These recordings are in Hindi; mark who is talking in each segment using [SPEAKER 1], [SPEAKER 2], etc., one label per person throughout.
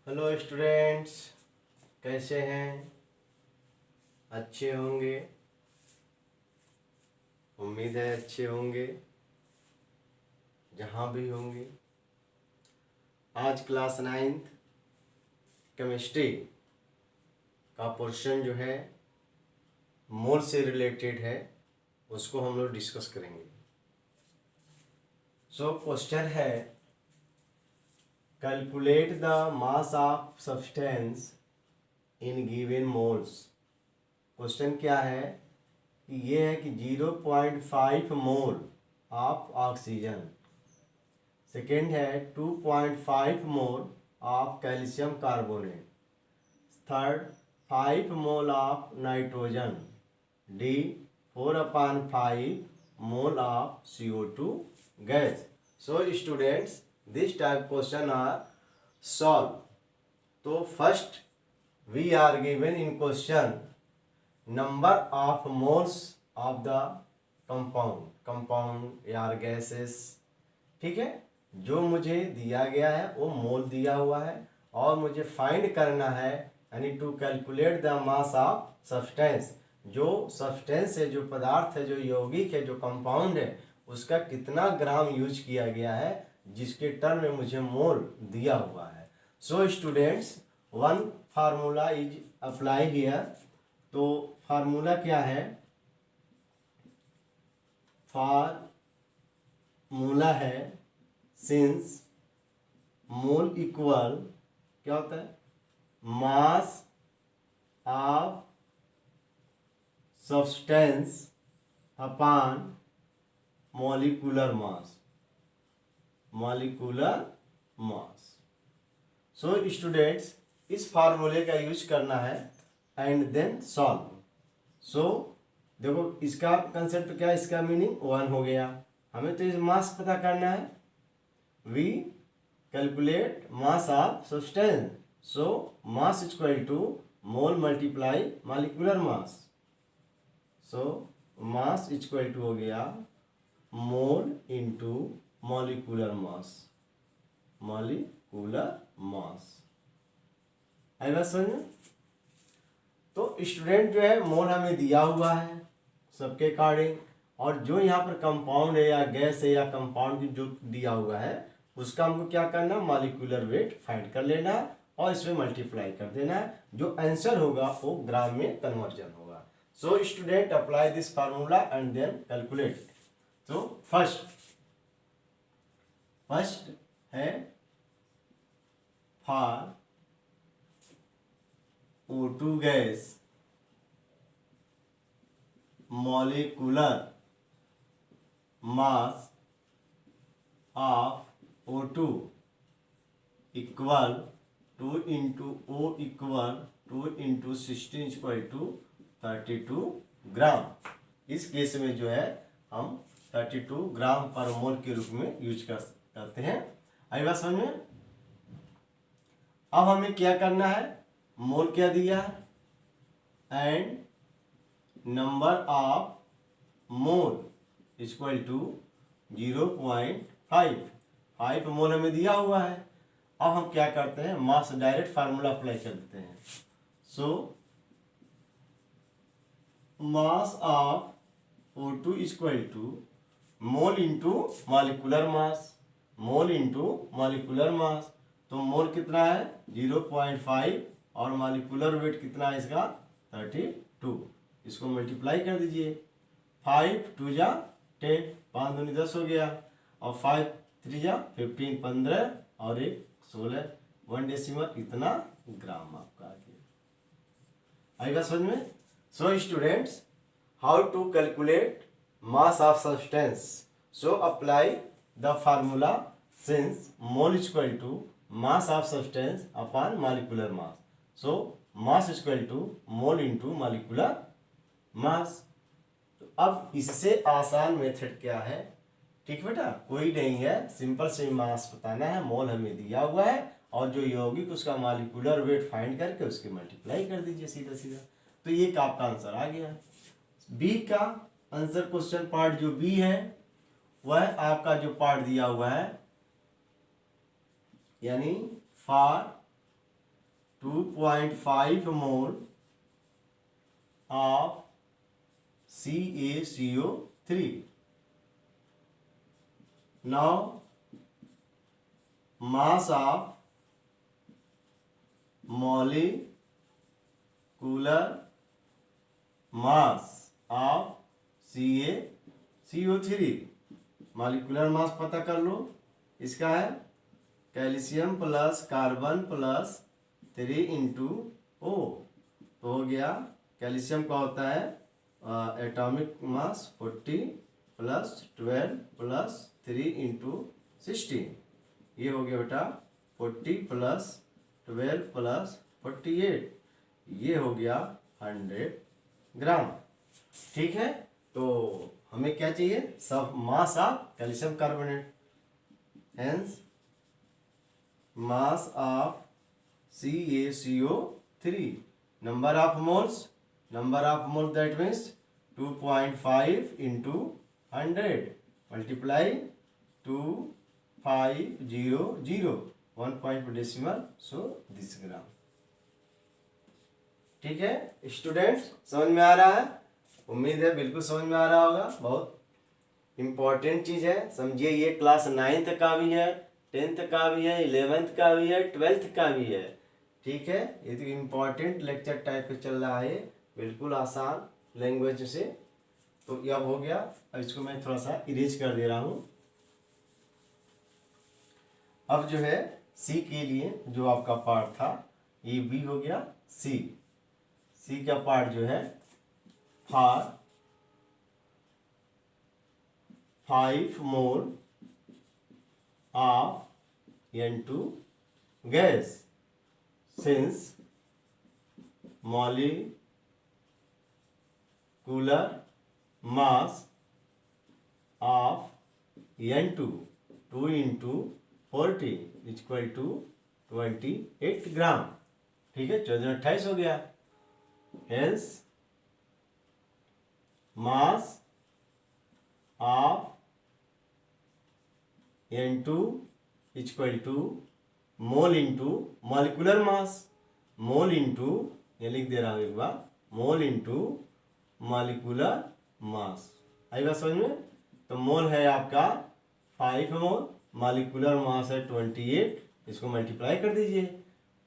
[SPEAKER 1] हेलो स्टूडेंट्स, कैसे हैं? अच्छे होंगे। उम्मीद है अच्छे होंगे जहाँ भी होंगे। आज क्लास 9th केमिस्ट्री का पोर्शन जो है मोल से रिलेटेड है, उसको हम लोग डिस्कस करेंगे। सो क्वेश्चन है, calculate the mass of substance in given moles. Question क्या है कि ये है कि 0.5 मोल ऑफ ऑक्सीजन, सेकेंड है 2.5 mole of calcium carbonate, third 5 mole of nitrogen, D 4/5 mole of CO2 gas. So students, this type question are solve. तो first we are given in question number of moles of the compound या गैसेस। ठीक है, जो मुझे दिया गया है वो मोल दिया हुआ है और मुझे फाइंड करना है, यानी to calculate the mass of substance. जो सब्सटेंस है, जो पदार्थ है, जो यौगिक है, जो कंपाउंड है, उसका कितना ग्राम यूज किया गया है, जिसके टर्म में मुझे मोल दिया हुआ है। So students, one formula is apply here. तो फार्मूला क्या है? फार्मूला है सिंस मोल इक्वल क्या होता है? मास of substance upon molecular mass. Molecular mass. So students, इस फार्मूले का यूज करना है एंड देन सॉल्व। सो देखो, इसका कंसेप्ट क्या है, इसका मीनिंग 1 हो गया। हमें तो इस मास पता करना है। We calculate mass of substance, so mass equal to mole multiply molecular mass. So mass equal to हो गया mole into molecular mass. Molecular mass आई बात समझ में? तो स्टूडेंट जो है, मोल हमें दिया हुआ है सबके अकॉर्डिंग, और जो यहाँ पर कंपाउंड है या गैस है या कंपाउंड जो दिया हुआ है, उसका हमको क्या करना है? मॉलिक्यूलर वेट फाइंड कर लेना है और इसमें मल्टीप्लाई कर देना है। जो आंसर होगा वो ग्राम में कन्वर्जन होगा। So student, apply this formula and then calculate. तो फर्स्ट है for O2 gas molecular mass of O2 equal 2 into O equal 2 into 16 equal to 32 ग्राम। इस केस में जो है हम 32 ग्राम पर मोल के रूप में यूज करते हैं। आई बात समझ में? अब हमें क्या करना है? मोल क्या दिया and number of mole equal to 0.5 mole हमें दिया हुआ है। अब हम क्या करते हैं? मास डायरेक्ट फार्मूला अप्लाई कर देते हैं। So mass of O2 equal to mole into molecular mass. Mole into molecular mass, तो मोल कितना है? 0.5 और मॉलिक्यूलर वेट कितना है इसका? 32। इसको मल्टीप्लाई कर दीजिए। 5 2 जा 10, 5 दूनी 10 हो गया, और 5 3 जा 15, 15 और 1 16, 1 डेसिमल इतना ग्राम आपका आ गया। आई बात समझ में? So students, how to calculate mass of substance? So apply the formula since mole equal to mass of substance upon molecular mass. So mass equal to mole into molecular mass. तो अब इससे आसान मेथड क्या है? ठीक बेटा, कोई नहीं है, सिंपल से मास बताना है। मोल हमें दिया हुआ है और जो यौगिक उसका मॉलिक्यूलर वेट फाइंड करके उसके मल्टीप्लाई कर दीजिए सीधा सीधा। तो ये का आपका आंसर आ गया। बी का आंसर, क्वेश्चन पार्ट जो बी है, वह आपका जो पार्ट दिया हुआ है, यानी for 2.5 mole of CaCO3. Now mass of molecular mass of CaCO3. Molecular mass पता कर लो. इसका है calcium plus carbon plus 3 into O. तो हो गया कैल्शियम का होता है atomic mass 40 plus 12 plus 3 into 16. ये हो गया बेटा 40 प्लस 12 प्लस 48. ये हो गया 100 ग्राम. ठीक है. तो हमें क्या चाहिए? सब mass of calcium carbonate. Hence mass of CaCO3. number of moles that means 2.5 into 100 multiply 2500 1 point decimal, so this gram. ठीक है स्टूडेंट्स, समझ में आ रहा है? उम्मीद है बिल्कुल समझ में आ रहा होगा. बहुत इम्पोर्टेंट चीज़ है, समझिए. ये क्लास 9th का भी है, 10th का भी है, 11th का भी है, 12th का भी है. ठीक है. ये तो इम्पोर्टेंट लेक्चर टाइप पे चल रहा है, बिल्कुल आसान लैंग्वेज से. तो ये अब हो गया. अब इसको मैं थोड़ा सा इरेज कर दे रहा हूँ. अब जो है सी के लिए जो आपका पार्ट था ये बी हो गया. सी का पार्ट जो है for 5 mole of N2 gas since molecular mass of N2 2 into 40 is equal to 28 ग्राम. ठीक है. 1428 हो गया. Hence mass of N2 is equal to mole into molecular mass. Mole into, ये लिख दे रहा हूँ एक बार, मोल इंटू मॉलिकुलर मास. आई बात समझ में? तो मोल है आपका 5 मोल, मॉलिकुलर मास है 28. इसको मल्टीप्लाई कर दीजिए.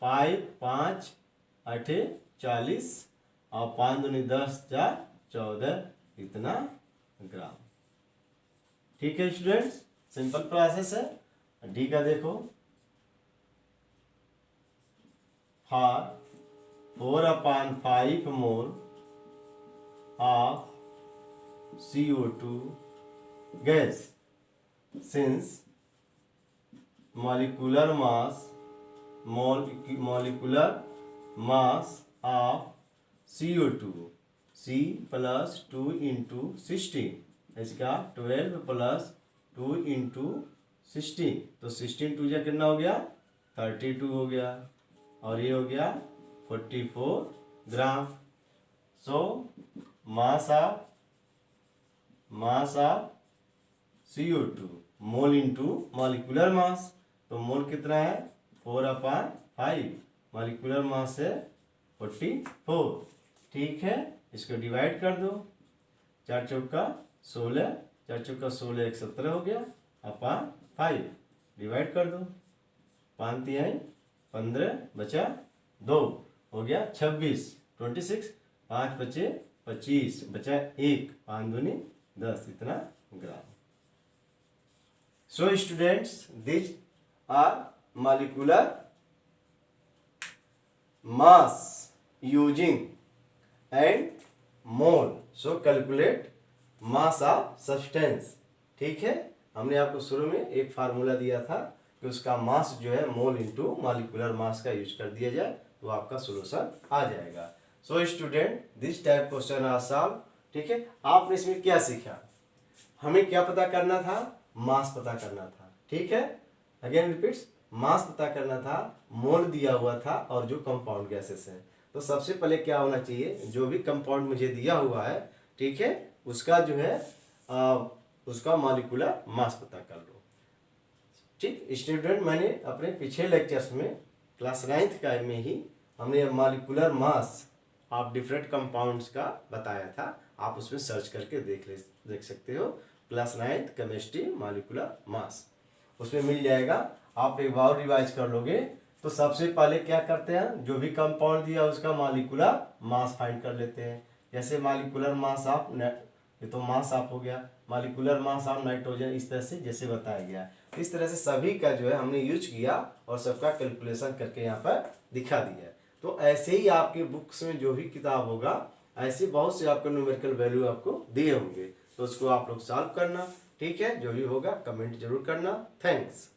[SPEAKER 1] 5 5 8 40 और 5 दूनी 10 4 14 इतना ग्राम. ठीक है स्टूडेंट्स, सिंपल प्रोसेस है. डी का देखो. for 4/5 mole of CO2 gas since molecular mass of CO2 C plus 2 into 16. इसका 12 प्लस 2 इंटू 16. तो 16 टू जा कितना हो गया? 32 हो गया. और ये हो गया 44 gram. So mass of CO2 mole into molecular mass. तो मोल कितना है? 4/5. मॉलिक्यूलर मास है 44. ठीक है. इसको डिवाइड कर दो. 4 चौका 16, 4 चौका 16 1 17 हो गया. अपॉन 5 डिवाइड कर दो. 5 तिहाई 15 बचा 2 हो गया 26. 26 5 बचे 25 बचा 1. 5 दूनी 10 इतना gram. So students, this are molecular mass using and mole. So calculate mass of substance. ठीक है. हमने आपको शुरू में एक फार्मूला दिया था कि उसका मास जो है मोल इंटू मॉलिक्यूलर मास का यूज कर दिया जाए तो आपका सोल्यूशन आ जाएगा. So student, this type question are solve. ठीक है. आपने इसमें क्या सीखा? हमें क्या पता करना था? मास पता करना था. ठीक है. अगेन रिपीट्स, मास पता करना था, मोल दिया हुआ था और जो कंपाउंड गैसेस हैं. तो सबसे पहले क्या होना चाहिए? जो भी कंपाउंड मुझे दिया हुआ है, ठीक है, उसका जो है उसका मॉलिक्यूलर मास पता कर लो. ठीक स्टूडेंट, मैंने अपने पिछले लेक्चर्स में क्लास 9th का में ही हमने molecular mass of different compounds का बताया था, आप उसमें सर्च करके देख सकते हो। Class 9th chemistry molecular mass, उसमें मिल जाएगा। आप एक बार रिवाइज कर लोगे तो सबसे पहले क्या करते हैं, जो भी कंपाउंड दिया उसका मॉलिक्यूलर मास फाइंड कर लेते हैं। जैसे मॉलिक्यूलर मास ऑफ ये तो मास ऑफ हो गया, मॉलिक्यूलर मास ऑफ नाइट्रोजन, इस तरह से जैसे बताया गया। इस तरह से सभी का जो है हमने यूज किया और सबका कैलकुलेशन करके यहाँ पर दिखा दिया। तो ऐसे ही आपके बुक्स में जो भी किताब होगा ऐसे बहुत से आपको न्यूमेरिकल वैल्यू आपको दिए होंगे, तो उसको आप लोग सॉल्व करना। ठीक है, जो भी होगा कमेंट जरूर करना। थैंक्स।